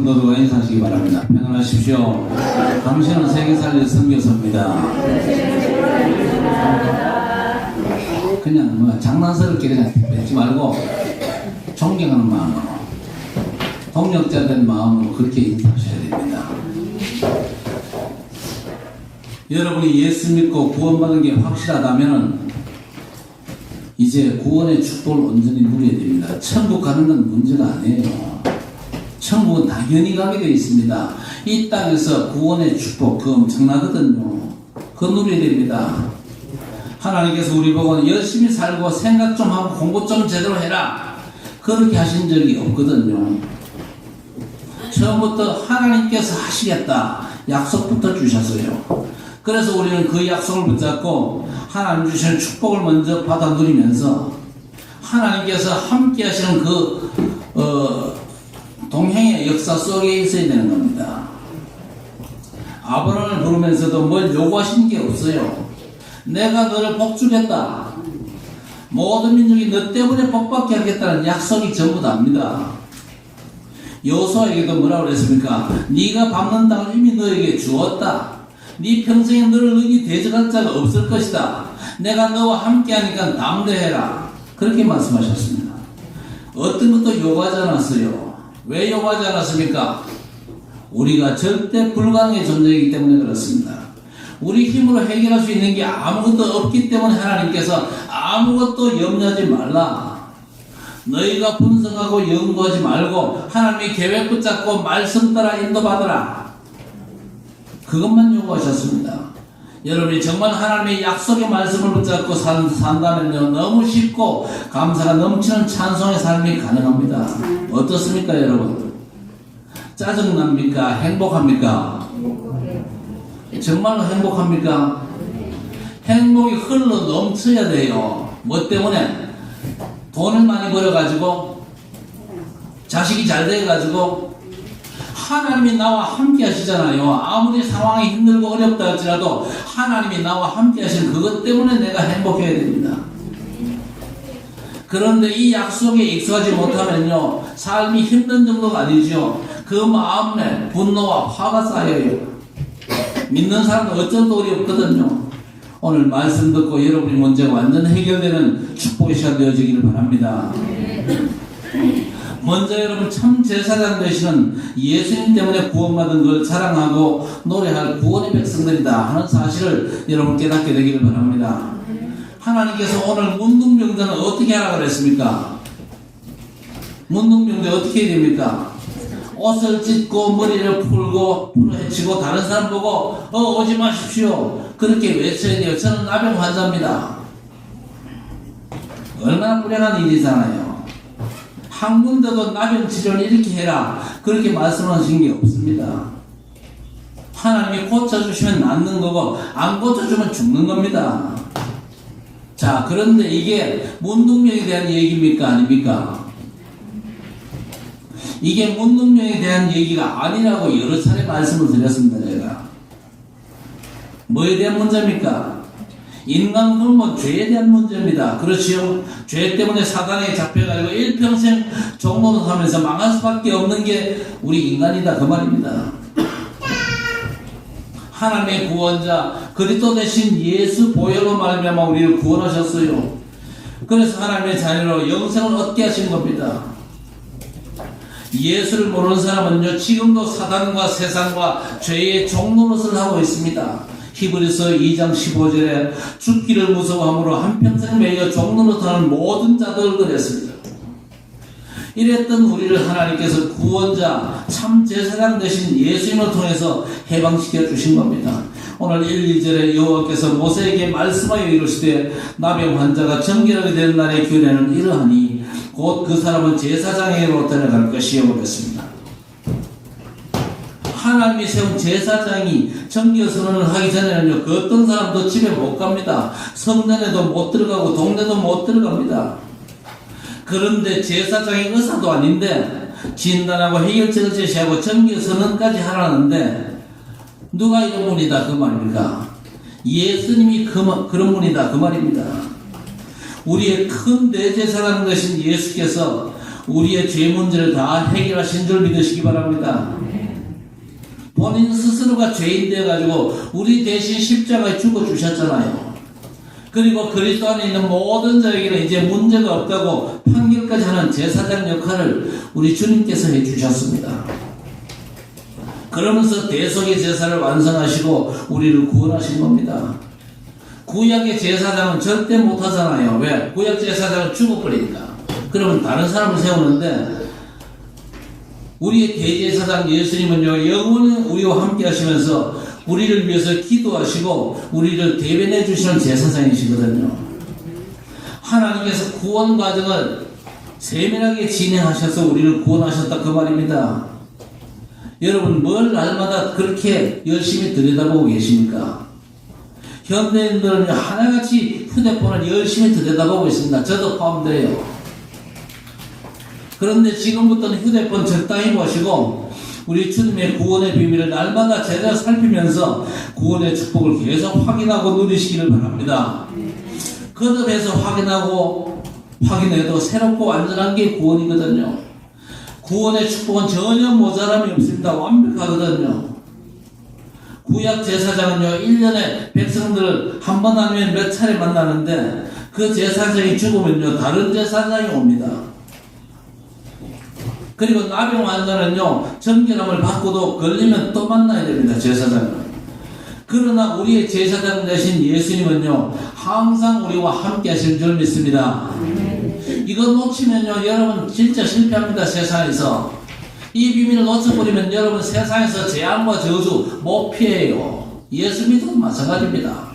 성도들과 인사하시기 바랍니다. 평안하십시오. 당신은 세계살리 선교사입니다. 그냥 뭐 장난스럽게 그냥 뱉지 말고 존경하는 마음으로, 동력자 된 마음으로 그렇게 인사하셔야 됩니다. 여러분이 예수 믿고 구원받은 게 확실하다면 이제 구원의 축복을 온전히 누려야 됩니다. 천국 가는 건 문제가 아니에요. 천국은 당연히 가게 되어 있습니다. 이 땅에서 구원의 축복, 그 엄청나거든요. 그거 누려야 됩니다. 하나님께서 우리 보고 열심히 살고 생각 좀 하고 공부 좀 제대로 해라, 그렇게 하신 적이 없거든요. 처음부터 하나님께서 하시겠다 약속부터 주셨어요. 그래서 우리는 그 약속을 붙잡고 하나님 주시는 축복을 먼저 받아 누리면서 하나님께서 함께 하시는 그 동행의 역사 속에 있어야 되는 겁니다. 아브라함을 부르면서도 뭘 요구하신 게 없어요. 내가 너를 복주겠다, 모든 민족이 너 때문에 복받게 하겠다는 약속이 전부 답니다. 여호수아에게도 뭐라고 그랬습니까? 네가 밟는 땅을 이미 너에게 주었다. 네 평생에 너를 능히 대적할 자가 없을 것이다. 내가 너와 함께하니까 담대해라. 그렇게 말씀하셨습니다. 어떤 것도 요구하지 않았어요. 왜 요구하지 않았습니까? 우리가 절대 불가능의 존재이기 때문에 그렇습니다. 우리 힘으로 해결할 수 있는 게 아무것도 없기 때문에 하나님께서 아무것도 염려하지 말라, 너희가 분석하고 연구하지 말고 하나님의 계획 붙잡고 말씀 따라 인도받으라, 그것만 요구하셨습니다. 여러분이 정말 하나님의 약속의 말씀을 붙잡고 산다면요, 너무 쉽고 감사가 넘치는 찬송의 삶이 가능합니다. 어떻습니까 여러분? 짜증납니까? 행복합니까? 정말로 행복합니까? 행복이 흘러 넘쳐야 돼요. 뭐 때문에? 돈을 많이 벌어가지고, 자식이 잘 돼가지고, 하나님이 나와 함께 하시잖아요. 아무리 상황이 힘들고 어렵다 할지라도 하나님이 나와 함께 하시는 그것 때문에 내가 행복해야 됩니다. 그런데 이 약속에 익숙하지 못하면요, 삶이 힘든 정도가 아니죠. 그 마음에 분노와 화가 쌓여요. 믿는 사람도 어쩔 도리 없거든요. 오늘 말씀 듣고 여러분의 문제가 완전 해결되는 축복의 시간 되어지기를 바랍니다. 먼저 여러분, 참 제사장 되시는 예수님 때문에 구원받은 걸 자랑하고 노래할 구원의 백성들이다 하는 사실을 여러분 깨닫게 되기를 바랍니다. 하나님께서 오늘 문둥병자는 어떻게 하라고 그랬습니까? 문둥병자 어떻게 해야 됩니까? 옷을 찢고 머리를 풀고 풀어헤치고 다른 사람 보고 오지 마십시오, 그렇게 외쳐야 돼요. 저는 나병 환자입니다. 얼마나 불행한 일이잖아요. 한 군데도 나병 치료를 이렇게 해라, 그렇게 말씀하신 게 없습니다. 하나님이 고쳐주시면 낫는 거고 안 고쳐주면 죽는 겁니다. 자, 그런데 이게 문둥병에 대한 얘기입니까 아닙니까? 이게 문둥병에 대한 얘기가 아니라고 여러 차례 말씀을 드렸습니다. 제가 뭐에 대한 문제입니까? 인간 굶은 죄에 대한 문제입니다. 그렇지요? 죄 때문에 사단에 잡혀가지고 일평생 종노릇하면서 망할 수밖에 없는 게 우리 인간이다, 그 말입니다. 하나님의 구원자 그리스도 대신 예수 보혈로 말미암아 우리를 구원하셨어요. 그래서 하나님의 자녀로 영생을 얻게 하신 겁니다. 예수를 모르는 사람은요, 지금도 사단과 세상과 죄의 종노릇을 하고 있습니다. 히브리서 2장 15절에 죽기를 무서워함으로 한평생 매여 종노릇하는 모든 자들을 그랬습니다. 이랬던 우리를 하나님께서 구원자 참 제사장 되신 예수님을 통해서 해방시켜 주신 겁니다. 오늘 1, 2절에 여호와께서 모세에게 말씀하여 이르시되 나병 환자가 정결하게 되는 날의 규례는 이러하니 곧 그 사람은 제사장에게로 데려갈 것이요 그랬습니다. 하나님이 세운 제사장이 정결 선언을 하기 전에는요, 그 어떤 사람도 집에 못 갑니다. 성전에도 못 들어가고 동네도 못 들어갑니다. 그런데 제사장이 의사도 아닌데 진단하고 해결책을 제시하고 정결 선언까지 하라는데 누가 이런 분이다 그 말입니까? 예수님이 그런 분이다 그 말입니다. 우리의 큰 대제사장 되신 예수께서 우리의 죄 문제를 다 해결하신 줄 믿으시기 바랍니다. 본인 스스로가 죄인 되어가지고 우리 대신 십자가에 죽어주셨잖아요. 그리고 그리스도 안에 있는 모든 자에게는 이제 문제가 없다고 판결까지 하는 제사장 역할을 우리 주님께서 해주셨습니다. 그러면서 대속의 제사를 완성하시고 우리를 구원하신 겁니다. 구약의 제사장은 절대 못하잖아요. 왜? 구약 제사장은 죽어버리니까. 그러면 다른 사람을 세우는데 우리의 대제사장 예수님은요, 영원히 우리와 함께 하시면서 우리를 위해서 기도하시고 우리를 대변해 주시는 제사장이시거든요. 하나님께서 구원 과정을 세밀하게 진행하셔서 우리를 구원하셨다 그 말입니다. 여러분 뭘 날마다 그렇게 열심히 들여다보고 계십니까? 현대인들은 하나같이 휴대폰을 열심히 들여다보고 있습니다. 저도 포함돼요. 그런데 지금부터는 휴대폰 적당히 보시고 우리 주님의 구원의 비밀을 날마다 제대로 살피면서 구원의 축복을 계속 확인하고 누리시기를 바랍니다. 거듭해서 확인해도 새롭고 완전한 게 구원이거든요. 구원의 축복은 전혀 모자람이 없습니다. 완벽하거든요. 구약 제사장은요, 1년에 백성들을 한 번 아니면 몇 차례 만나는데 그 제사장이 죽으면요, 다른 제사장이 옵니다. 그리고 나병 환자는요, 정결함을 받고도 걸리면 또 만나야 됩니다, 제사장은. 그러나 우리의 제사장 되신 예수님은요, 항상 우리와 함께 하실 줄 믿습니다. 이거 놓치면요, 여러분 진짜 실패합니다, 세상에서. 이 비밀을 놓쳐버리면 여러분 세상에서 재앙과 저주 못 피해요. 예수 믿어도 마찬가지입니다.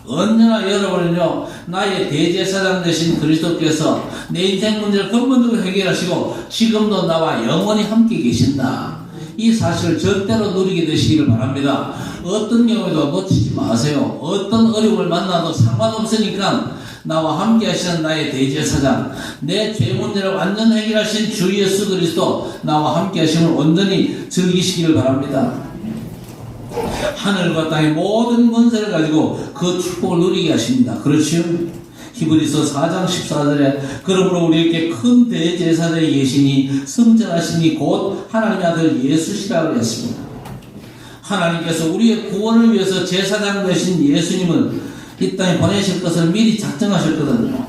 언제나 여러분은요, 나의 대제사장 되신 그리스도께서 내 인생 문제를 근본적으로 해결하시고 지금도 나와 영원히 함께 계신다. 이 사실을 절대로 누리게 되시기를 바랍니다. 어떤 경우에도 놓치지 마세요. 어떤 어려움을 만나도 상관없으니까 나와 함께 하시는 나의 대제사장, 내 죄 문제를 완전 해결하신 주 예수 그리스도 나와 함께 하심을 온전히 즐기시기를 바랍니다. 하늘과 땅의 모든 권세를 가지고 그 축복을 누리게 하십니다. 그렇지요? 히브리서 4장 14절에 그러므로 우리에게 큰 대제사장이 계시니 성전하시니 곧 하나님의 아들 예수시라고 했습니다. 하나님께서 우리의 구원을 위해서 제사장 되신 예수님을 이 땅에 보내실 것을 미리 작정하셨거든요.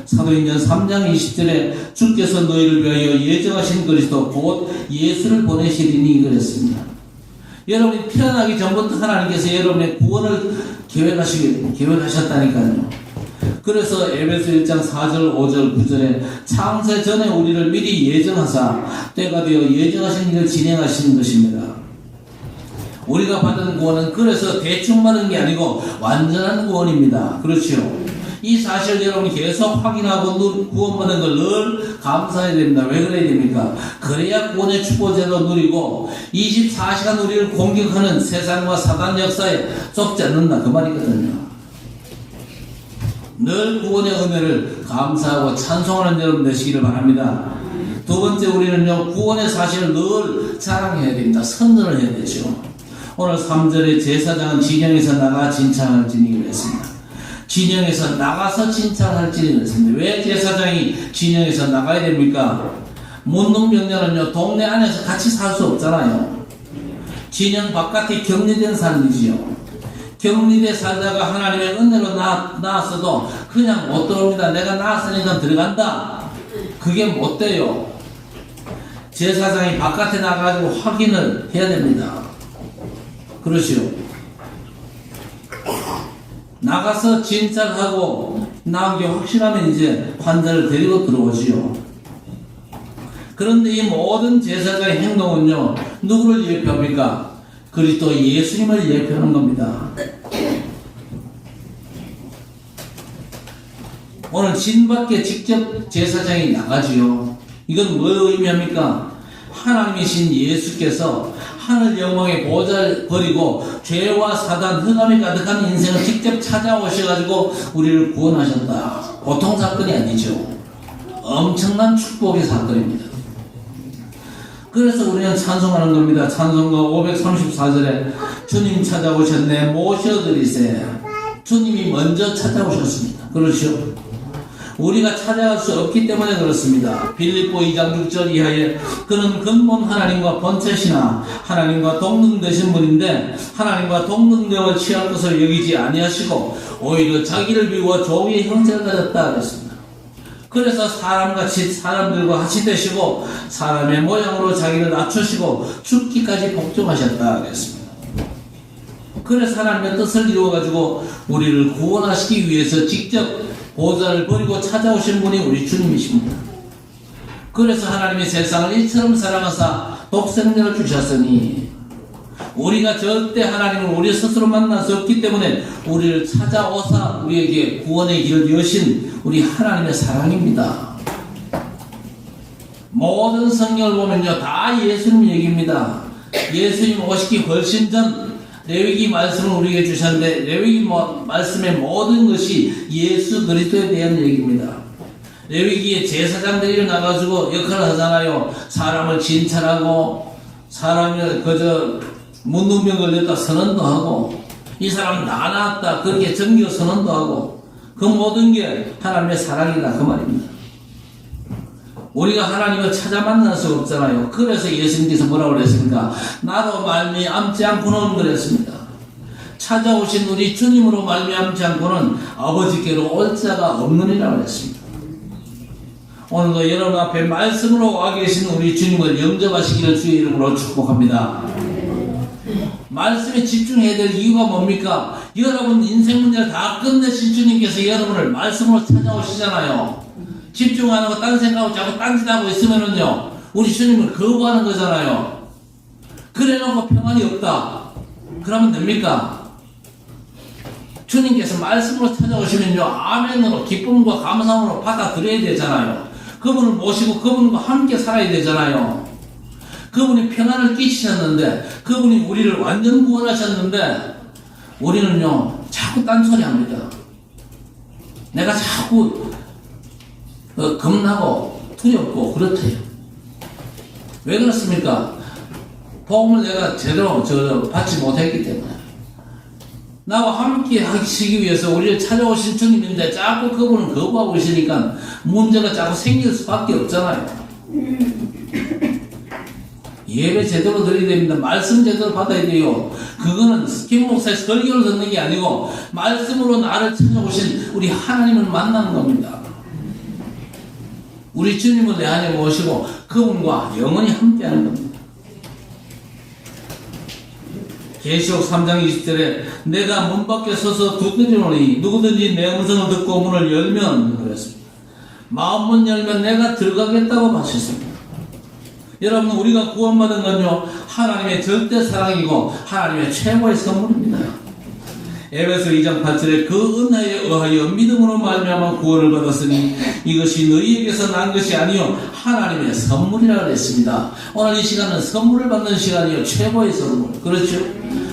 사도행전 3장 20절에 주께서 너희를 위하여 예정하신 그리스도 곧 예수를 보내시리니 그랬습니다. 여러분이 태어나기 전부터 하나님께서 여러분의 구원을 계획하셨다니까요. 그래서 에베소 1장 4절, 5절, 9절에 창세 전에 우리를 미리 예정하사 때가 되어 예정하신 일을 진행하시는 것입니다. 우리가 받은 구원은 그래서 대충 받은 게 아니고 완전한 구원입니다. 그렇죠? 이 사실을 여러분이 계속 확인하고 구원받는 걸 늘 감사해야 됩니다. 왜 그래야 됩니까? 그래야 구원의 축복제도 누리고 24시간 우리를 공격하는 세상과 사단 역사에 좁지 않는다 그 말이거든요. 늘 구원의 은혜를 감사하고 찬송하는 여러분 되시기를 바랍니다. 두 번째, 우리는요, 구원의 사실을 늘 자랑해야 됩니다. 선전을 해야 되죠. 오늘 3절에 제사장은 진영에서 나가 진창할지니 그랬습니다. 진영에서 나가서 진창할지니 그랬습니다. 왜 제사장이 진영에서 나가야 됩니까? 문둥병자는요, 동네 안에서 같이 살 수 없잖아요. 진영 바깥에 격리된 삶이지요. 격리돼 살다가 하나님의 은혜로 나왔어도 그냥 못 들어옵니다. 내가 나왔으니까 들어간다. 그게 못 돼요. 제사장이 바깥에 나가가지고 확인을 해야 됩니다. 그러시오. 나가서 진찰하고 나온 게 확실하면 이제 환자를 데리고 들어오지요. 그런데 이 모든 제사장의 행동은요, 누구를 예표합니까? 그리스도 예수님을 예표하는 겁니다. 오늘 진 밖에 직접 제사장이 나가지요. 이건 뭘 의미합니까? 하나님이신 예수께서 하늘 영광의 보좌를 버리고 죄와 사단, 흑암이 가득한 인생을 직접 찾아오셔가지고 우리를 구원하셨다. 보통 사건이 아니죠. 엄청난 축복의 사건입니다. 그래서 우리는 찬송하는 겁니다. 찬송가 534절에 주님 찾아오셨네 모셔드리세. 주님이 먼저 찾아오셨습니다. 그렇죠? 우리가 찾아갈 수 없기 때문에 그렇습니다. 빌립보 2장 6절 이하에 그는 근본 하나님과 본체시나 하나님과 동등되신 분인데 하나님과 동등됨을 취할 것을 여기지 아니하시고 오히려 자기를 비워 조위의 형체를 가졌다 그랬습니다. 그래서 사람들과 같이 되시고 사람의 모양으로 자기를 낮추시고 죽기까지 복종하셨다 그랬습니다. 그래서 하나님의 뜻을 이루어가지고 우리를 구원하시기 위해서 직접 보좌를 버리고 찾아오신 분이 우리 주님이십니다. 그래서 하나님이 세상을 이처럼 사랑하사 독생자를 주셨으니 우리가 절대 하나님을 우리 스스로 만날 수 없기 때문에 우리를 찾아오사 우리에게 구원의 길을 여신 우리 하나님의 사랑입니다. 모든 성경을 보면요 다 예수님 얘기입니다. 예수님 오시기 훨씬 전 레위기 말씀을 우리에게 주셨는데 레위기 말씀의 모든 것이 예수 그리스도에 대한 얘기입니다. 레위기에 제사장들이 일어나가지고 역할을 하잖아요. 사람을 진찰하고 사람을 문둥병 걸렸다 선언도 하고 이 사람 다 나았다 그렇게 정교 선언도 하고 그 모든 게 하나님의 사랑이다 그 말입니다. 우리가 하나님을 찾아 만날 수 없잖아요. 그래서 예수님께서 뭐라고 그랬습니까? 나로 말미암지 않고는 그랬습니다. 찾아오신 우리 주님으로 말미암지 않고는 아버지께로 올 자가 없느니라 그랬습니다. 오늘도 여러분 앞에 말씀으로 와 계신 우리 주님을 영접하시기를 주의 이름으로 축복합니다. 말씀에 집중해야 될 이유가 뭡니까? 여러분 인생 문제를 다 끝내신 주님께서 여러분을 말씀으로 찾아오시잖아요. 집중 안 하고 딴 생각하고 자꾸 딴짓하고 있으면은요 우리 주님을 거부하는 거잖아요. 그래놓고 평안이 없다 그러면 됩니까? 주님께서 말씀으로 찾아오시면요 아멘으로 기쁨과 감사함으로 받아들여야 되잖아요. 그분을 모시고 그분과 함께 살아야 되잖아요. 그분이 평안을 끼치셨는데 그분이 우리를 완전 구원하셨는데 우리는요 자꾸 딴소리 합니다. 내가 자꾸 겁나고 두렵고 그렇대요. 왜 그렇습니까? 복음을 내가 제대로 받지 못했기 때문에. 나와 함께 하시기 위해서 우리를 찾아오신 주님인데 자꾸 그분은 거부하고 있으니까 문제가 자꾸 생길 수밖에 없잖아요. 예배 제대로 드려야 됩니다. 말씀 제대로 받아야 돼요. 그거는 김 목사의 설교를 듣는 게 아니고 말씀으로 나를 찾아오신 우리 하나님을 만나는 겁니다. 우리 주님을 내 안에 모시고 그분과 영원히 함께하는 겁니다. 계시록 3장 20절에 내가 문 밖에 서서 두드리노니 누구든지 내 음성을 듣고 문을 열면 그랬습니다. 마음문 열면 내가 들어가겠다고 하셨습니다. 여러분 우리가 구원받은 건요 하나님의 절대 사랑이고 하나님의 최고의 선물입니다. 에베소 2장 8절에 그 은혜에 의하여 믿음으로 말미암아 구원을 받았으니 이것이 너희에게서 난 것이 아니요 하나님의 선물이라 그랬습니다. 오늘 이 시간은 선물을 받는 시간이요 최고의 선물. 그렇죠?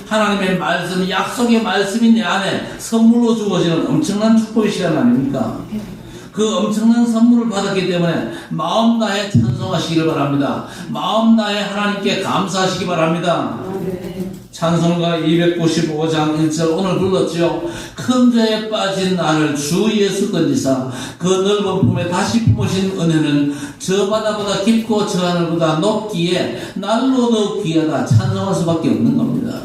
하나님의 말씀, 약속의 말씀이 내 안에 선물로 주어지는 엄청난 축복의 시간 아닙니까? 그 엄청난 선물을 받았기 때문에 마음 다해 찬송하시기를 바랍니다. 마음 다해 하나님께 감사하시기 바랍니다. 찬송가 295장 1절 오늘 불렀죠. 큰 죄에 빠진 나를 주 예수 건지사 그 넓은 품에 다시 품으신 은혜는 저 바다보다 깊고 저 하늘보다 높기에 날로 더욱 귀하다 찬송할 수밖에 없는 겁니다.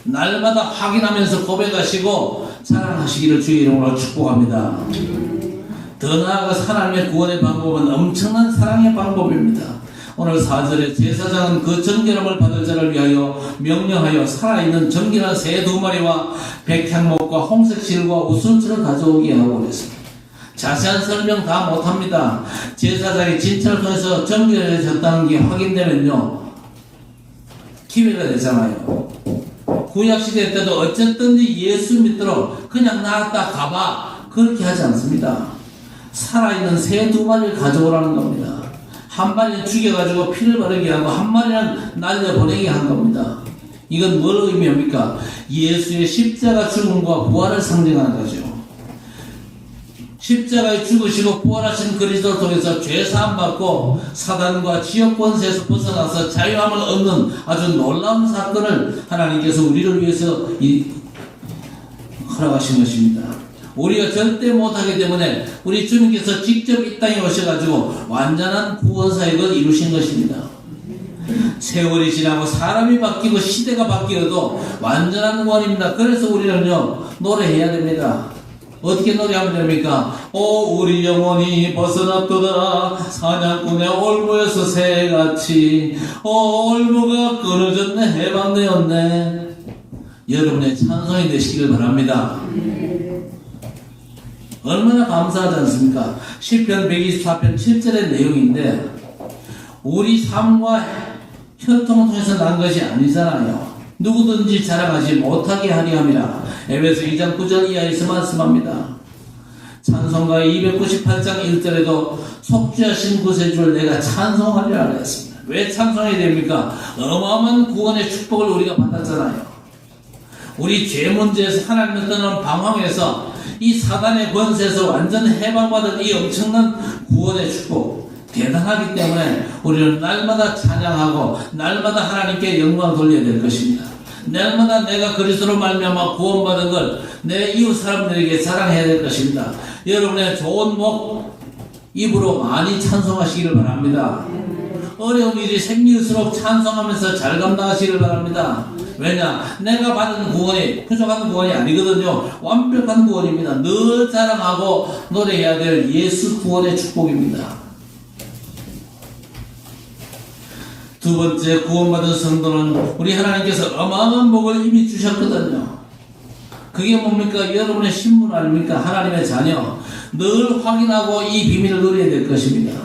날마다 확인하면서 고백하시고 사랑하시기를 주의 이름으로 축복합니다. 더 나아가서 하나님의 구원의 방법은 엄청난 사랑의 방법입니다. 오늘 4절에 제사장은 그 정결함을 받을 자를 위하여 명령하여 살아있는 정결한 새 2마리와 백향목과 홍색실과 우순철을 가져오게 하고 그랬습니다. 자세한 설명 다 못합니다. 제사장이 진찰을 통해서 정결해졌다는 게 확인되면요 기회가 되잖아요. 구약시대 때도 어쨌든 예수 믿도록 그냥 나갔다 가봐 그렇게 하지 않습니다. 살아있는 새 2마리를 가져오라는 겁니다. 한 마리는 죽여가지고 피를 바르게 하고 한 마리는 날려보내게 한 겁니다. 이건 뭘 의미합니까? 예수의 십자가 죽음과 부활을 상징하는 거죠. 십자가에 죽으시고 부활하신 그리스도를 통해서 죄사함 받고 사단과 지역 권세에서 벗어나서 자유함을 얻는 아주 놀라운 사건을 하나님께서 우리를 위해서 허락하신 것입니다. 우리가 절대 못하기 때문에 우리 주님께서 직접 이 땅에 오셔가지고 완전한 구원 사역을 이루신 것입니다. 세월이 지나고 사람이 바뀌고 시대가 바뀌어도 완전한 구원입니다. 그래서 우리는요 노래해야 됩니다. 어떻게 노래하면 됩니까? 오 우리 영혼이 벗어났도다 사냥꾼의 올무에서 새같이 올무가 끊어졌네 해방되었네. 여러분의 찬송이 되시기를 바랍니다. 얼마나 감사하지 않습니까? 시편 124편 7절의 내용인데 우리 삶과 혈통을 통해서 난 것이 아니잖아요. 누구든지 자랑하지 못하게 하리 함이라. 에베소 2장 9절 이하에서 말씀합니다. 찬송가 298장 1절에도 속죄하신 구세주를 내가 찬송하리라 했습니다. 왜 찬송해야 됩니까? 어마어마한 구원의 축복을 우리가 받았잖아요. 우리 죄 문제에서 하나님을 떠나는 방황에서 이 사단의 권세에서 완전 해방받은 이 엄청난 구원의 축복 대단하기 때문에 우리는 날마다 찬양하고 날마다 하나님께 영광 돌려야 될 것입니다. 날마다 내가 그리스도로 말미암아 구원받은 걸 내 이웃 사람들에게 자랑해야 될 것입니다. 여러분의 좋은 목 입으로 많이 찬송하시기를 바랍니다. 어려운 일이 생길수록 찬송하면서 잘 감당하시기를 바랍니다. 왜냐? 내가 받은 구원이 부족한 구원이 아니거든요. 완벽한 구원입니다. 늘 자랑하고 노래해야 될 예수 구원의 축복입니다. 두 번째, 구원받은 성도는 우리 하나님께서 어마어마한 복을 이미 주셨거든요. 그게 뭡니까? 여러분의 신분 아닙니까? 하나님의 자녀. 늘 확인하고 이 비밀을 누려야 될 것입니다.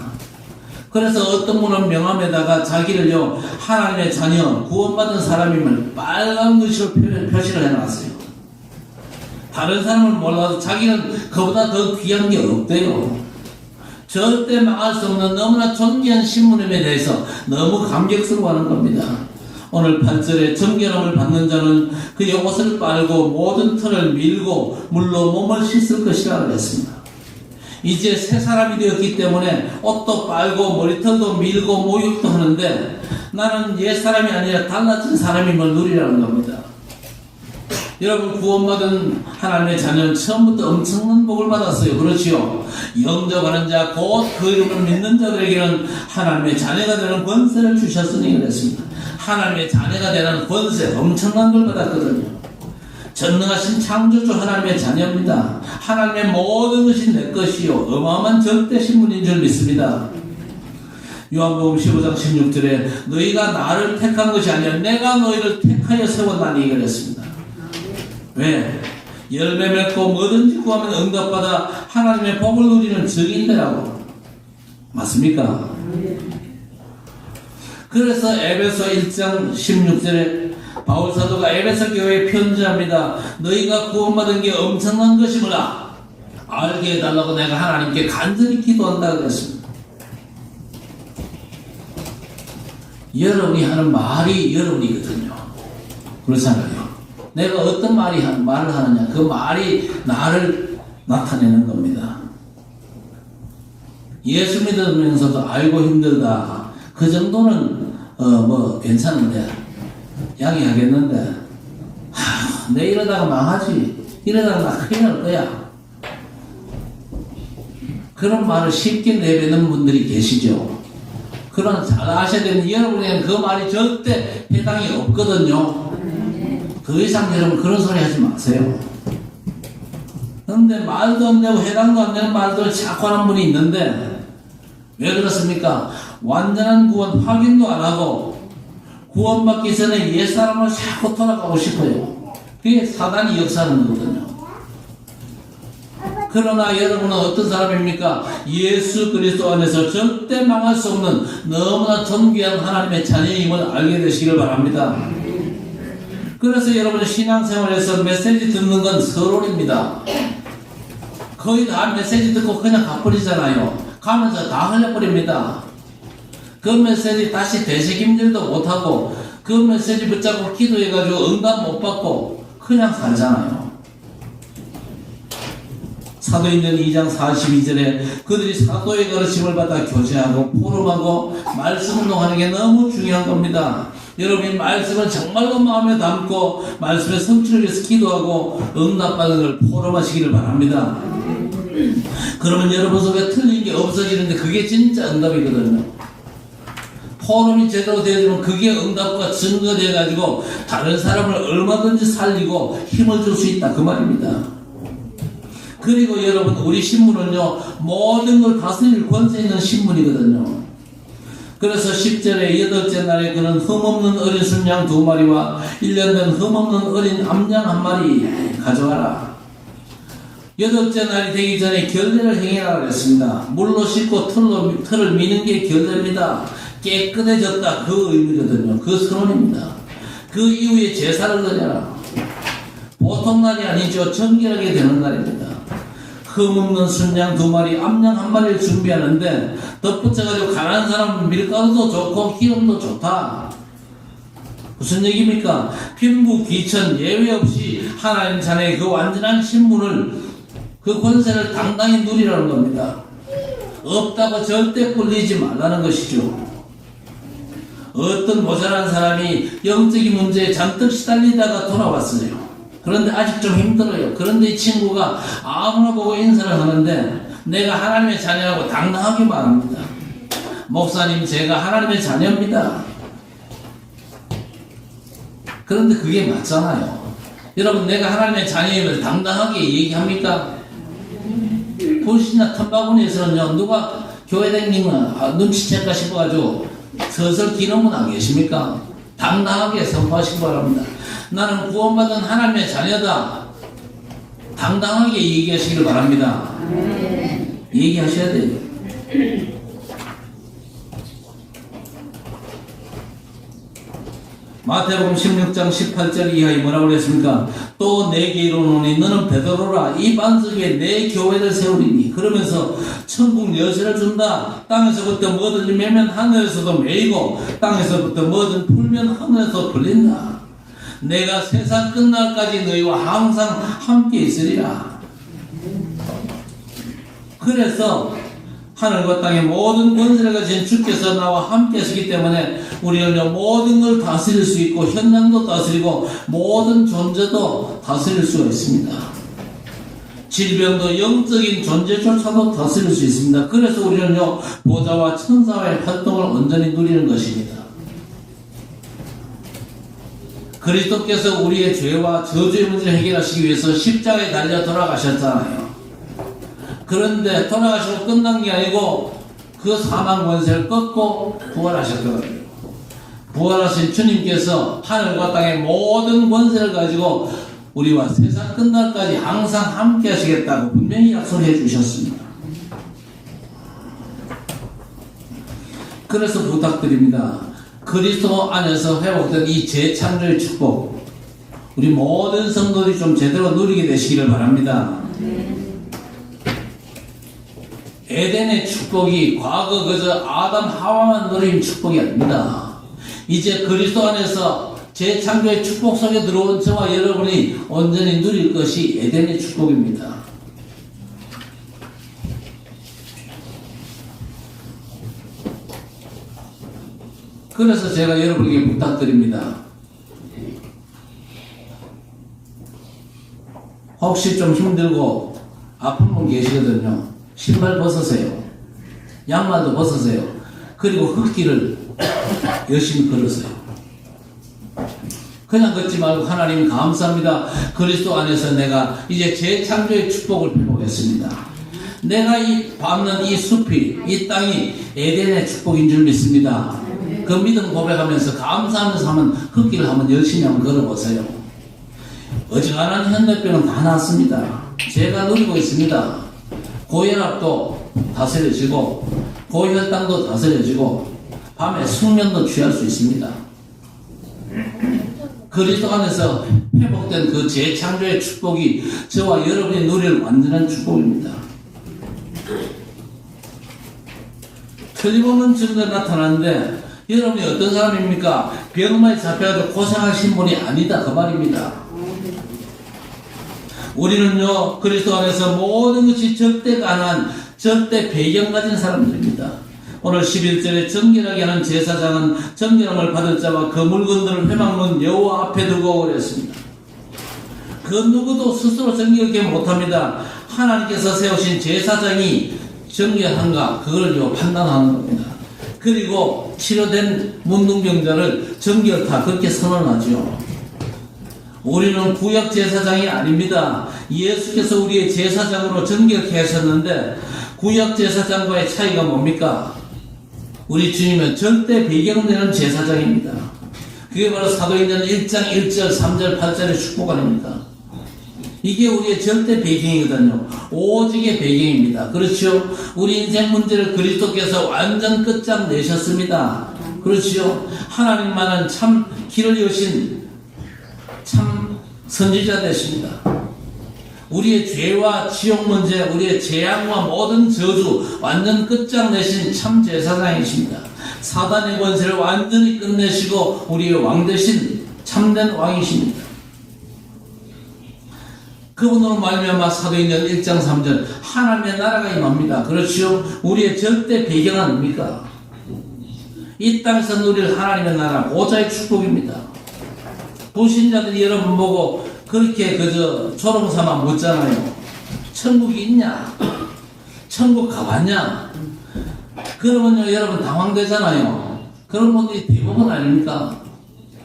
그래서 어떤 분은 명함에다가 자기를요 하나님의 자녀 구원받은 사람임을 빨간 글씨로 표시를 해놨어요. 다른 사람은 몰라도 자기는 그보다 더 귀한 게 없대요. 절대 망할 수 없는 너무나 존귀한 신분임에 대해서 너무 감격스러워하는 겁니다. 오늘 8절에 정결함을 받는 자는 그의 옷을 빨고 모든 털을 밀고 물로 몸을 씻을 것이라 그랬습니다. 이제 새 사람이 되었기 때문에 옷도 빨고 머리털도 밀고 모욕도 하는데 나는 옛 사람이 아니라 달라진 사람임을 누리라는 겁니다. 여러분 구원받은 하나님의 자녀는 처음부터 엄청난 복을 받았어요. 그렇지요? 영접하는 자 곧 그 이름을 믿는 자들에게는 하나님의 자녀가 되는 권세를 주셨으니 그랬습니다. 하나님의 자녀가 되는 권세 엄청난 걸 받았거든요. 전능하신 창조주 하나님의 자녀입니다. 하나님의 모든 것이 내 것이요 어마어마한 절대 신분인 줄 믿습니다. 요한복음 15장 16절에 너희가 나를 택한 것이 아니라 내가 너희를 택하여 세웠나니 그랬습니다. 왜? 열매 맺고 뭐든지 구하면 응답받아 하나님의 복을 누리는 증인되라고. 맞습니까? 그래서 에베소 1장 16절에 바울 사도가 에베소 교회에 편지합니다. 너희가 구원받은 게 엄청난 것이므라 알게 해달라고 내가 하나님께 간절히 기도한다 그랬습니다. 여러분이 하는 말이 여러분이거든요. 그렇잖아요. 내가 어떤 말을 하느냐 그 말이 나를 나타내는 겁니다. 예수 믿으면서도 알고 힘들다 그 정도는 뭐 괜찮은데 양해하겠는데 내 이러다가 망하지 이러다가 나 큰일 날 거야 그런 말을 쉽게 내뱉는 분들이 계시죠. 그러나 잘 아셔야 되는 여러분에게는 그 말이 절대 해당이 없거든요. 더 이상 여러분 그런 소리 하지 마세요. 그런데 말도 안 되고 해당도 안 되는 말들을 자꾸 하는 분이 있는데 왜 그렇습니까? 완전한 구원 확인도 안 하고 구원받기 전에 옛사람을 자꾸 돌아가고 싶어요. 그게 사단이 역사하는 거거든요. 그러나 여러분은 어떤 사람입니까? 예수 그리스도 안에서 절대 망할 수 없는 너무나 존귀한 하나님의 자녀임을 알게 되시길 바랍니다. 그래서 여러분 신앙생활에서 메시지 듣는 건 서론입니다. 거의 다 메시지 듣고 그냥 가버리잖아요. 가면서 다 흘려버립니다. 그 메시지 다시 되새김질도 못하고 그 메시지 붙잡고 기도해가지고 응답 못 받고 그냥 살잖아요. 사도행전 2장 42절에 그들이 사도의 가르침을 받아 교제하고 포럼하고 말씀 운동하는 게 너무 중요한 겁니다. 여러분이 말씀을 정말로 마음에 담고 말씀의 성취를 위해서 기도하고 응답받는 걸 포럼하시기를 바랍니다. 그러면 여러분 속에 틀린 게 없어지는데 그게 진짜 응답이거든요. 포럼이 제대로 되어지면 그게 응답과 증거되어가지고 다른 사람을 얼마든지 살리고 힘을 줄 수 있다 그 말입니다. 그리고 여러분 우리 신문은요 모든 걸 다스릴 권세 있는 신문이거든요. 그래서 10절에 8째 날에 그는 흠없는 어린 순양 2마리와 1년 된 흠없는 어린 암양 1마리 가져와라. 8째 날이 되기 전에 결례를 행해라 그랬습니다. 물로 씻고 털을 미는 게 결례입니다. 깨끗해졌다 그 의미거든요. 그 선언입니다. 그 이후에 제사를 드려라. 보통 날이 아니죠. 정결하게 되는 날입니다. 흠없는 순양 2마리, 암양 1마리를 준비하는데 덧붙여가지고 가난한 사람은 밀가루도 좋고 기름도 좋다. 무슨 얘기입니까? 빈부 귀천 예외 없이 하나님 자녀의 그 완전한 신분을 그 권세를 당당히 누리라는 겁니다. 없다고 절대 꿀리지 말라는 것이죠. 어떤 모자란 사람이 영적인 문제에 잔뜩 시달리다가 돌아왔어요. 그런데 아직 좀 힘들어요. 그런데 이 친구가 아무나 보고 인사를 하는데 내가 하나님의 자녀라고 당당하게 말합니다. 목사님 제가 하나님의 자녀입니다. 그런데 그게 맞잖아요. 여러분 내가 하나님의 자녀임을 당당하게 얘기합니까? 불신자 탐바구니에서는요 누가 교회 다니면 눈치챌까 싶어가지고 서설 기능은 안 계십니까? 당당하게 선포하시기 바랍니다. 나는 구원받은 하나님의 자녀다. 당당하게 얘기하시기를 바랍니다. 얘기하셔야 돼요. 마태복음 16장 18절 이하에 뭐라고 그랬습니까? 또 내게 이르노니 너는 베드로라 이 반석에 내 교회를 세우리니 그러면서 천국 열쇠를 준다. 땅에서부터 뭐든지 매면 하늘에서도 매이고 땅에서부터 뭐든 풀면 하늘에서 풀린다. 내가 세상 끝날까지 너희와 항상 함께 있으리라. 그래서 하늘과 땅의 모든 권세를 가진 주께서 나와 함께 하시기 때문에 우리는 모든 걸 다스릴 수 있고 현장도 다스리고 모든 존재도 다스릴 수가 있습니다. 질병도 영적인 존재조차도 다스릴 수 있습니다. 그래서 우리는요 보좌와 천사의 활동을 온전히 누리는 것입니다. 그리스도께서 우리의 죄와 저주의 문제를 해결하시기 위해서 십자가에 달려 돌아가셨잖아요. 그런데 돌아가시고 끝난 게 아니고 그 사망 권세를 꺾고 부활하셨거든요. 부활하신 주님께서 하늘과 땅의 모든 권세를 가지고 우리와 세상 끝날까지 항상 함께 하시겠다고 분명히 약속해 주셨습니다. 그래서 부탁드립니다. 그리스도 안에서 회복된 이 재창조의 축복 우리 모든 성도들이 좀 제대로 누리게 되시기를 바랍니다. 에덴의 축복이 과거 그저 아담 하와만 누린 축복이 아닙니다. 이제 그리스도 안에서 재창조의 축복 속에 들어온 저와 여러분이 온전히 누릴 것이 에덴의 축복입니다. 그래서 제가 여러분에게 부탁드립니다. 혹시 좀 힘들고 아픈 분 계시거든요. 신발 벗으세요. 양말도 벗으세요. 그리고 흙길을 열심히 걸으세요. 그냥 걷지 말고 하나님 감사합니다. 그리스도 안에서 내가 이제 재창조의 축복을 회복했습니다. 내가 밟는 이 숲이 이 땅이 에덴의 축복인 줄 믿습니다. 그 믿음 고백하면서 감사하면서 한번 흙길을 한번 열심히 한번 걸어보세요. 어지간한 현대병은 다 나았습니다. 제가 누리고 있습니다. 고혈압도 다스려지고 고혈당도 다스려지고 밤에 숙면도 취할 수 있습니다. 그리스도 안에서 회복된 그 재창조의 축복이 저와 여러분이 누릴 완전한 축복입니다. 틀림없는 증거가 나타나는데 여러분이 어떤 사람입니까? 병마에 잡혀가지고 고생하신 분이 아니다 그 말입니다. 우리는요, 그리스도 안에서 모든 것이 절대 가능한 절대 배경 가진 사람들입니다. 오늘 11절에 정결하게 하는 제사장은 정결함을 받을 자와 그 물건들을 회막문 여호와 앞에 두고 그랬습니다. 그 누구도 스스로 정결하게 못합니다. 하나님께서 세우신 제사장이 정결한가 그걸요 판단하는 겁니다. 그리고 치료된 문둥병자를 정결타 그렇게 선언하죠. 우리는 구약 제사장이 아닙니다. 예수께서 우리의 제사장으로 정결케 하셨는데 구약 제사장과의 차이가 뭡니까? 우리 주님은 절대 배경되는 제사장입니다. 그게 바로 사도행전 1장 1절 3절 8절의 축복 아닙니까? 이게 우리의 절대 배경이거든요. 오직의 배경입니다. 그렇죠? 우리 인생 문제를 그리스도께서 완전 끝장내셨습니다. 그렇죠? 하나님만은 참 길을 여신 참 선지자 되십니다. 우리의 죄와 지옥 문제, 우리의 재앙과 모든 저주 완전 끝장내신 참 제사장이십니다. 사단의 권세를 완전히 끝내시고 우리의 왕 되신 참된 왕이십니다. 그분으로 말미암아 사도행전 1장 3절 하나님의 나라가 임합니다. 그렇죠? 우리의 절대 배경 아닙니까? 이 땅에서 누릴 하나님의 나라 보좌의 축복입니다. 불신자들이 여러분 보고 그렇게 그저 조롱삼아 묻잖아요. 천국이 있냐? 천국 가봤냐? 그러면요 여러분 당황되잖아요. 그런 분들이 대부분 아닙니까?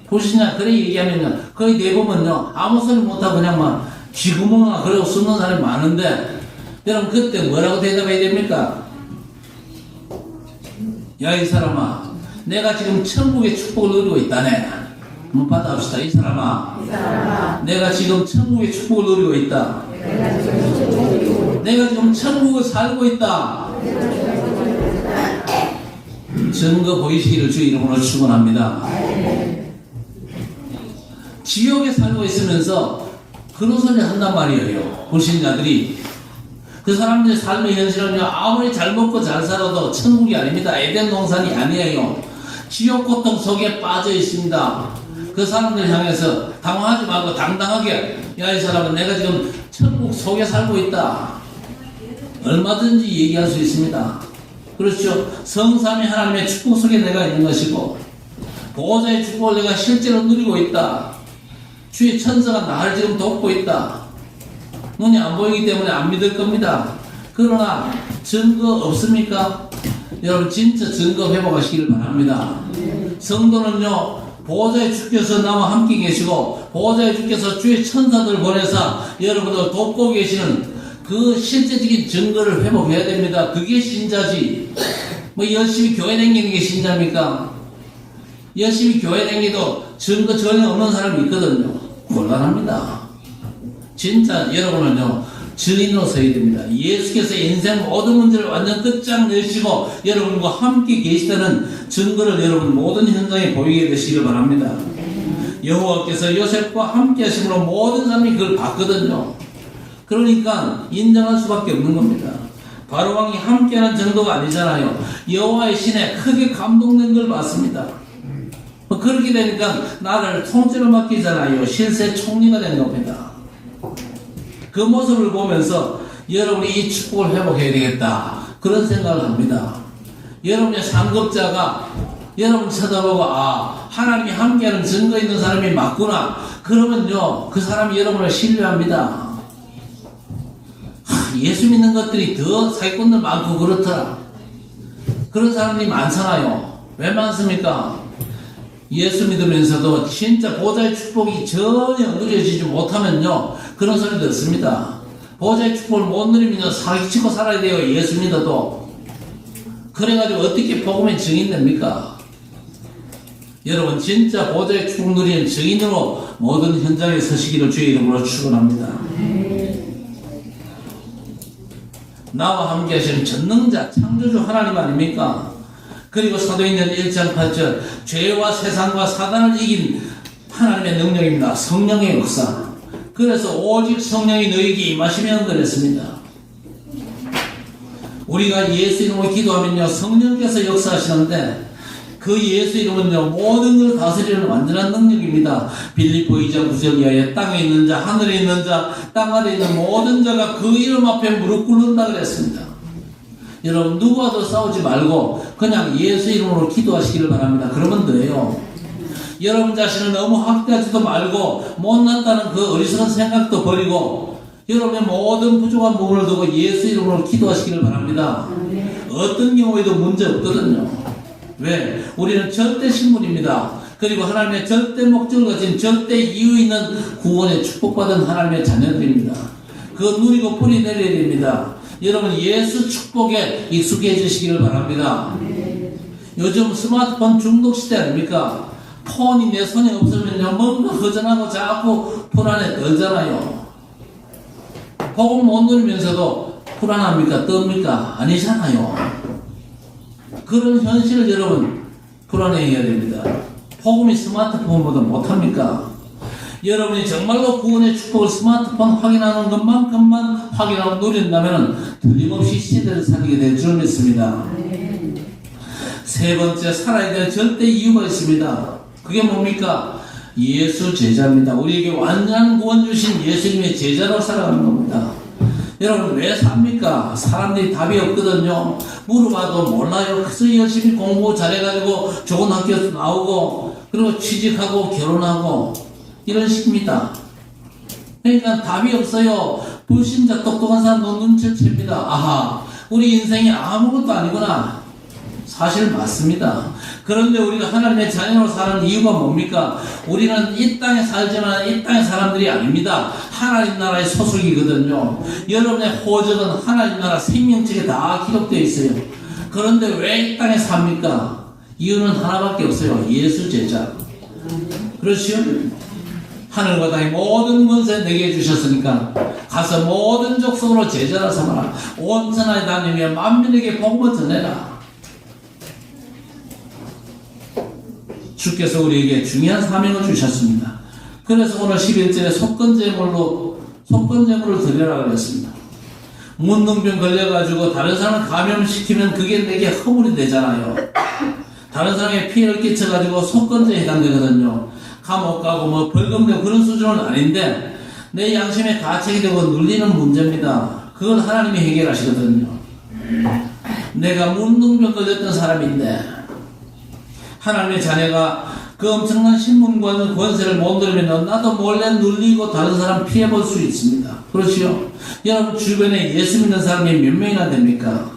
불신자 그래 얘기하면요 거의 대부분요 아무 소리 못하고 그냥 막 쥐구멍아 그러고 숨는 사람이 많은데 여러분 그때 뭐라고 대답해야 됩니까? 야 이 사람아 내가 지금 천국의 축복을 누리고 있다네. 한번 받아봅시다. 이 사람아 내가 지금 천국의 축복을 누리고 있다. 내가 지금 천국을 살고 있다. 증거 보이시기를 주 이름으로 축원합니다. 지옥에 살고 있으면서 그런 소리 한단 말이에요. 불신자들이. 그 사람들의 삶의 현실은요 아무리 잘 먹고 잘 살아도 천국이 아닙니다. 에덴 동산이 아니에요. 지옥 고통 속에 빠져 있습니다. 그 사람들 향해서 당황하지 말고 당당하게 야 이 사람은 내가 지금 천국 속에 살고 있다. 얼마든지 얘기할 수 있습니다. 그렇죠. 성삼위 하나님의 축복 속에 내가 있는 것이고 보호자의 축복을 내가 실제로 누리고 있다. 주의 천사가 나를 지금 돕고 있다. 눈이 안 보이기 때문에 안 믿을 겁니다. 그러나 증거 없습니까? 여러분 진짜 증거 회복하시기를 바랍니다. 성도는요 보호자의 주께서 나와 함께 계시고 보호자의 주께서 주의 천사들 보내사 여러분들 돕고 계시는 그 실제적인 증거를 회복해야 됩니다. 그게 신자지. 뭐 열심히 교회 다니는 게 신자입니까? 열심히 교회 다니도 증거 전혀 없는 사람이 있거든요. 곤란합니다. 진짜 여러분은요 증인으로 서야 됩니다. 예수께서 인생 모든 문제를 완전 끝장내시고 여러분과 함께 계시다는 증거를 여러분 모든 현장에 보이게 되시길 바랍니다. 여호와께서 요셉과 함께 하심으로 모든 사람이 그걸 봤거든요. 그러니까 인정할 수밖에 없는 겁니다. 바로왕이 함께하는 정도가 아니잖아요. 여호와의 신에 크게 감동된 걸 봤습니다. 그렇게 되니까 나라를 통째로 맡기잖아요. 실세 총리가 된 겁니다. 그 모습을 보면서 여러분이 이 축복을 회복해야 되겠다. 그런 생각을 합니다. 여러분의 상급자가 여러분 쳐다보고 하나님이 함께하는 증거 있는 사람이 맞구나. 그러면요 그 사람이 여러분을 신뢰합니다. 예수 믿는 것들이 더 사기꾼들 많고 그렇더라. 그런 사람들이 많잖아요. 왜 많습니까? 예수 믿으면서도 진짜 보좌의 축복이 전혀 누려지지 못하면요 그런 소리 듣습니다. 보좌의 축복을 못 누리면요 사기치고 살아야 돼요. 예수 믿어도. 그래가지고 어떻게 복음의 증인 됩니까? 여러분 진짜 보좌의 축복 누리는 증인으로 모든 현장에 서시기를 주의 이름으로 축원합니다. 나와 함께 하시는 전능자 창조주 하나님 아닙니까? 그리고 사도행전 1장 8절 죄와 세상과 사단을 이긴 하나님의 능력입니다. 성령의 역사. 그래서 오직 성령이 너에게 임하시면 그랬습니다. 우리가 예수 이름으로 기도하면요 성령께서 역사하시는데 그 예수 이름은요, 모든 걸 다스리는 완전한 능력입니다. 빌립보 2장 9절 이하에 땅에 있는 자, 하늘에 있는 자, 땅 아래 있는 모든 자가 그 이름 앞에 무릎 꿇는다 그랬습니다. 여러분, 누구와도 싸우지 말고 그냥 예수 이름으로 기도하시기를 바랍니다. 그러면 돼요. 여러분 자신을 너무 학대하지도 말고 못났다는 그 어리석은 생각도 버리고 여러분의 모든 부족한 부분을 두고 예수 이름으로 기도하시기를 바랍니다. 어떤 경우에도 문제 없거든요. 왜? 우리는 절대 신분입니다. 그리고 하나님의 절대 목적을 가진 절대 이유 있는 구원의 축복받은 하나님의 자녀들입니다. 그거 누리고 뿌리 내려야 됩니다. 여러분 예수 축복에 익숙해지시기를 바랍니다. 요즘 스마트폰 중독 시대 아닙니까? 폰이 내 손에 없으면요 뭔가 허전하고 자꾸 불안에 떨잖아요. 복음 못 누리면서도 불안합니까? 떱니까? 아니잖아요. 그런 현실을 여러분 불안해해야 됩니다. 복음이 스마트폰보다 못합니까? 여러분이 정말로 구원의 축복을 스마트폰 확인하는 것만큼만 확인하고 누린다면 틀림없이 시대를 살리게 될 줄 믿습니다. 세 번째, 살아야 될 절대 이유가 있습니다. 그게 뭡니까? 예수 제자입니다. 우리에게 완전한 구원 주신 예수님의 제자로 살아가는 겁니다. 여러분 왜 삽니까? 사람들이 답이 없거든요. 물어봐도 몰라요. 그래서 열심히 공부 잘해가지고 좋은 학교 나오고 그리고 취직하고 결혼하고 이런 식입니다. 그러니까 답이 없어요. 불신자 똑똑한 사람도 눈치를 챕니다. 아하, 우리 인생이 아무것도 아니구나. 사실 맞습니다. 그런데 우리가 하나님의 자녀로 사는 이유가 뭡니까? 우리는 이 땅에 살지만 이 땅의 사람들이 아닙니다. 하나님 나라의 소속이거든요. 여러분의 호적은 하나님 나라 생명책에 다 기록되어 있어요. 그런데 왜 이 땅에 삽니까? 이유는 하나밖에 없어요. 예수 제자. 그렇죠? 하늘과 땅의 모든 권세 내게 주셨으니까 가서 모든 족속으로 제자라 삼아라. 온 천하에 다니며 만민에게 복음을 전해라. 주께서 우리에게 중요한 사명을 주셨습니다. 그래서 오늘 11절에 속건제물을 드리라 그랬습니다. 문둥병 걸려가지고 다른 사람을 감염시키면 그게 내게 허물이 되잖아요. 다른 사람에게 피해를 끼쳐가지고 속건제에 해당되거든요. 감옥 가고 뭐 벌금 내고 그런 수준은 아닌데 내 양심에 가책이 되고 눌리는 문제입니다. 그걸 하나님이 해결하시거든요. 내가 문둥병 걸렸던 사람인데 하나님의 자녀가 그 엄청난 신분과 권세를 못 누리면 나도 몰래 눌리고 다른 사람 피해볼 수 있습니다. 그렇지요? 여러분 주변에 예수 믿는 사람이 몇 명이나 됩니까?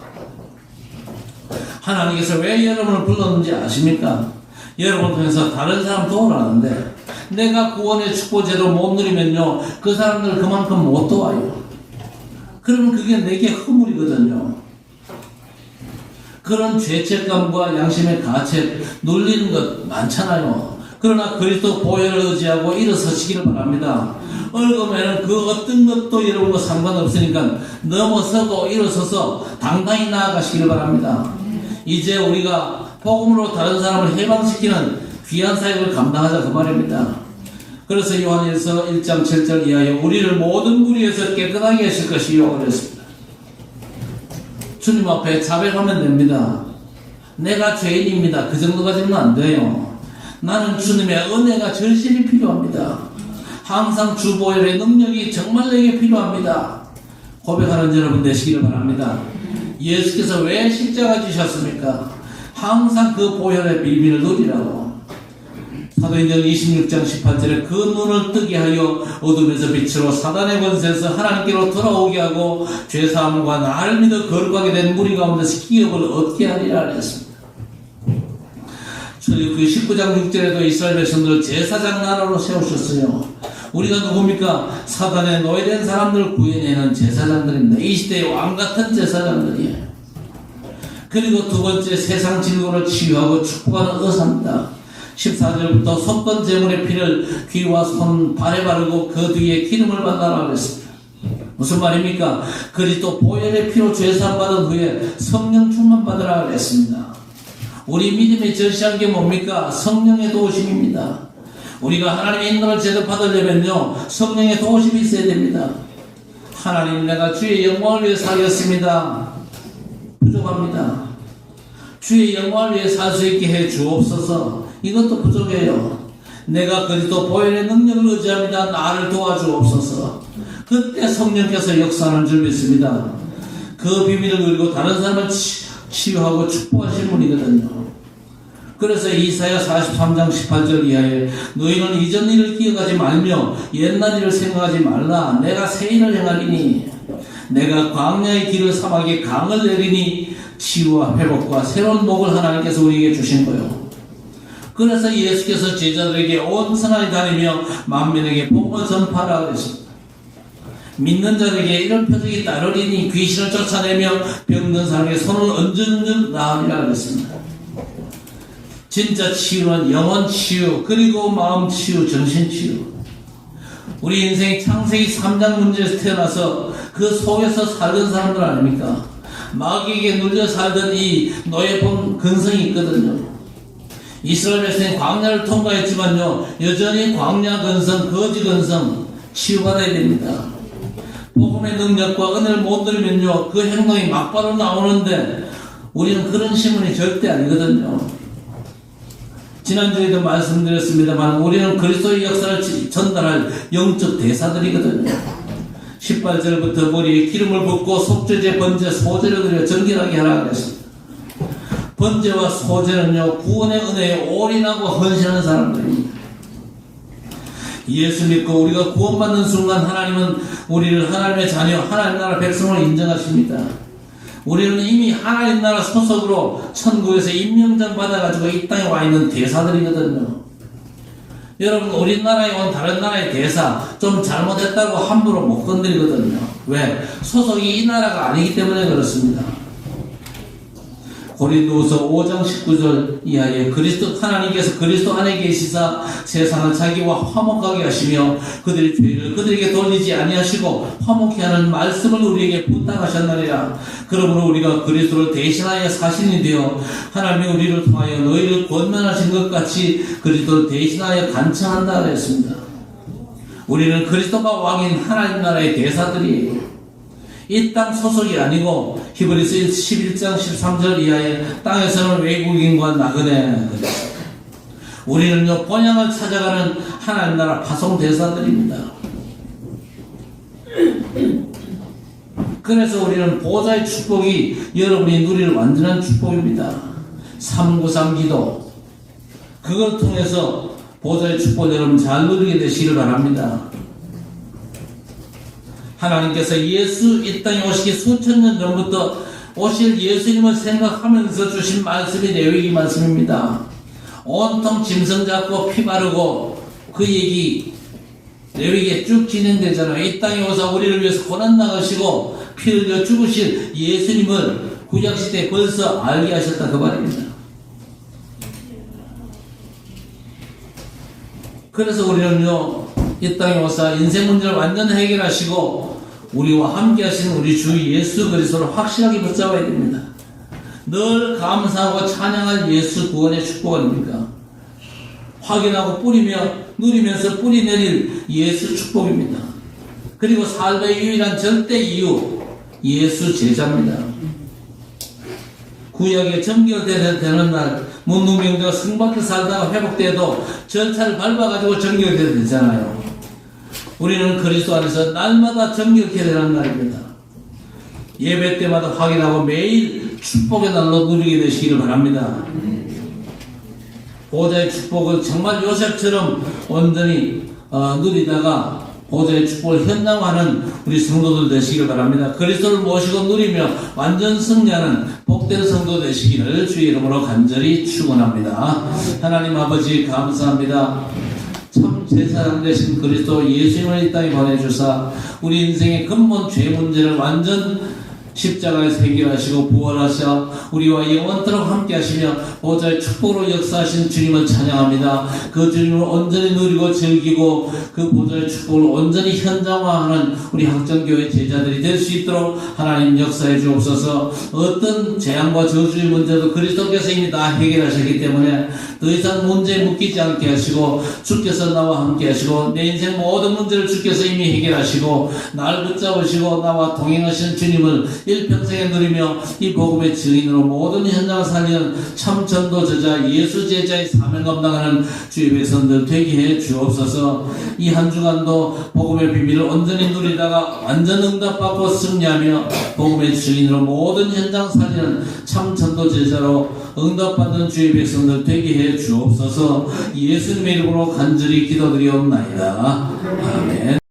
하나님께서 왜 여러분을 불렀는지 아십니까? 여러분 통해서 다른 사람 도우라는데 내가 구원의 축복제도 못 누리면요 그 사람들 그만큼 못 도와요. 그러면 그게 내게 허물이거든요. 그런 죄책감과 양심의 가책 눌리는 것 많잖아요. 그러나 그리스도 보혈을 의지하고 일어서시기를 바랍니다. 얽으면 그 어떤 것도 여러분과 상관없으니까 넘어서고 일어서서 당당히 나아가시기를 바랍니다. 이제 우리가 복음으로 다른 사람을 해방시키는 귀한 사역을 감당하자 그 말입니다. 그래서 요한일서 1장 7절 이하에 우리를 모든 무리에서 깨끗하게 하실 것이요 그랬습니다. 주님 앞에 자백하면 됩니다. 내가 죄인입니다. 그 정도 가지고는 안 돼요. 나는 주님의 은혜가 절실히 필요합니다. 항상 주보혈의 능력이 정말 내게 필요합니다. 고백하는 여러분 되시기를 바랍니다. 예수께서 왜 십자가 지셨습니까? 항상 그 보혈의 비밀을 누리라고. 사도행전 26장 18절에 그 눈을 뜨게 하여 어둠에서 빛으로 사단의 권세에서 하나님께로 돌아오게 하고 죄사함과 나를 믿어 거룩하게 된 무리 가운데서 기업을 얻게 하리라 했습니다. 출애굽기 19장 6절에도 이스라엘 백성들을 제사장 나라로 세우셨어요. 우리가 누굽니까? 사단에 노예된 사람들을 구해내는 제사장들입니다. 이 시대의 왕같은 제사장들이에요. 그리고 두 번째 세상 질고를 치유하고 축복하는 의사입니다. 14절부터 속건 제물의 피를 귀와 손, 발에 바르고 그 뒤에 기름을 발라라 그랬습니다. 무슨 말입니까? 그리스도 보혈의 피로 죄사함 받은 후에 성령 충만 받으라 그랬습니다. 우리 믿음이 절실한 게 뭡니까? 성령의 도우심입니다. 우리가 하나님의 인도를 제대로 받으려면요 성령의 도우심이 있어야 됩니다. 하나님 내가 주의 영광을 위해 살겠습니다. 부족합니다. 주의 영광을 위해 살 수 있게 해 주옵소서. 이것도 부족해요. 내가 그리스도 보혈의 능력을 의지합니다. 나를 도와주옵소서. 그때 성령께서 역사하는 줄 믿습니다. 그 비밀을 누리고 다른 사람을 치유하고 축복하신 분이거든요. 그래서 이사야 43장 18절 이하에 너희는 이전 일을 기억하지 말며 옛날 일을 생각하지 말라. 내가 새 일을 행하리니 내가 광야의 길을 사막에 강을 내리니 치유와 회복과 새로운 목을 하나님께서 우리에게 주신 거예요. 그래서 예수께서 제자들에게 온 세상에 다니며 만민에게 복음을 전파하라 그랬습니다. 믿는 자들에게 이런 표적이 따르리니 귀신을 쫓아내며 병든 사람에게 손을 얹은 나으리라 그랬습니다. 진짜 치유는 영혼 치유, 그리고 마음 치유, 정신 치유. 우리 인생이 창세기 3장 문제에서 태어나서 그 속에서 살던 사람들 아닙니까? 마귀에게 눌려 살던 이 노예본 근성이 있거든요. 이스라엘 백성이 광야를 통과했지만요, 여전히 광야 근성, 거지 근성 치유받아야 됩니다. 복음의 능력과 은혜를 못 누리면요, 그 행동이 막바로 나오는데 우리는 그런 신분이 절대 아니거든요. 지난주에도 말씀드렸습니다만 우리는 그리스도의 역사를 전달할 영적 대사들이거든요. 18절부터 머리에 기름을 붓고 속죄제, 번제, 소제를 드려 정결하게 하라 그랬습니다. 번제와 소제는요, 구원의 은혜에 올인하고 헌신하는 사람들입니다. 예수 믿고 우리가 구원받는 순간 하나님은 우리를 하나님의 자녀, 하나님 나라 백성으로 인정하십니다. 우리는 이미 하나님 나라 소속으로 천국에서 임명장 받아가지고 이 땅에 와 있는 대사들이거든요. 여러분, 우리나라에 온 다른 나라의 대사 좀 잘못했다고 함부로 못 건드리거든요. 왜? 소속이 이 나라가 아니기 때문에 그렇습니다. 고린도후서 5장 19절 이하에 하나님께서 그리스도 안에 계시사 세상을 자기와 화목하게 하시며 그들의 죄를 그들에게 돌리지 아니하시고 화목케 하는 말씀을 우리에게 부탁하셨느니라. 그러므로 우리가 그리스도를 대신하여 사신이 되어 하나님이 우리를 통하여 너희를 권면하신 것 같이 그리스도를 대신하여 간청한다 그랬습니다. 우리는 그리스도가 왕인 하나님 나라의 대사들이에요. 이 땅 소속이 아니고 히브리서 11장 13절 이하에 땅에서는 외국인과 나그네. 우리는요, 본향을 찾아가는 하나님 나라 파송 대사들입니다. 그래서 우리는 보좌의 축복이 여러분이 누릴 완전한 축복입니다. 393 기도, 그걸 통해서 보좌의 축복 여러분 잘 누리게 되시길 바랍니다. 하나님께서 예수 이 땅에 오시기 수천 년 전부터 오실 예수님을 생각하면서 주신 말씀이 레위기 말씀입니다. 온통 짐승 잡고 피 바르고 그 얘기 레위기에 쭉 진행되잖아요. 이 땅에 오사 우리를 위해서 고난 나가시고 피 흘려 죽으실 예수님을 구약시대에 벌써 알게 하셨다 그 말입니다. 그래서 우리는요, 이 땅에 오사 인생 문제를 완전히 해결하시고 우리와 함께 하시는 우리 주 예수 그리스도를 확실하게 붙잡아야 됩니다. 늘 감사하고 찬양할 예수 구원의 축복 아닙니까? 확인하고 뿌리며 누리면서 뿌리 내릴 예수 축복입니다. 그리고 삶의 유일한 절대 이유, 예수 제자입니다. 구약에 정결되는 날 문둥병자가 성밖에 살다가 회복돼도 절차를 밟아가지고 정결돼야 되잖아요. 우리는 그리스도 안에서 날마다 정결케 되는 날입니다. 예배 때마다 확인하고 매일 축복의 날로 누리게 되시기를 바랍니다. 보좌의 축복을 정말 요셉처럼 온전히 누리다가 보좌의 축복을 현장화하는 우리 성도들 되시기를 바랍니다. 그리스도를 모시고 누리며 완전 승리하는 복된 성도 되시기를 주의 이름으로 간절히 축원합니다. 하나님 아버지 감사합니다. 참 제사장 되신 그리스도 예수님을 이 땅에 보내주사 우리 인생의 근본 죄 문제를 완전 십자가에서 해결하시고 부활하셔 우리와 영원토록 함께 하시며 보좌의 축복으로 역사하신 주님을 찬양합니다. 그 주님을 온전히 누리고 즐기고 그 보좌의 축복을 온전히 현장화하는 우리 학정교회 제자들이 될 수 있도록 하나님 역사해 주옵소서. 어떤 재앙과 저주의 문제도 그리스도께서 이미 다 해결하셨기 때문에 더 이상 문제에 묶이지 않게 하시고 주께서 나와 함께 하시고 내 인생 모든 문제를 주께서 이미 해결하시고 날 붙잡으시고 나와 동행하시는 주님을 일평생에 누리며 이 복음의 증인으로 모든 현장을 살리는 참 전도 저자 예수 제자의 사명 감당하는 주의 백성들 되게 해 주옵소서. 이 한 주간도 복음의 비밀을 온전히 누리다가 완전 응답받고 승리하며 복음의 증인으로 모든 현장 살리는 참 전도 제자로 응답받는 주의 백성들 되게 해 주옵소서. 예수님의 이름으로 간절히 기도드리옵나이다. 아멘.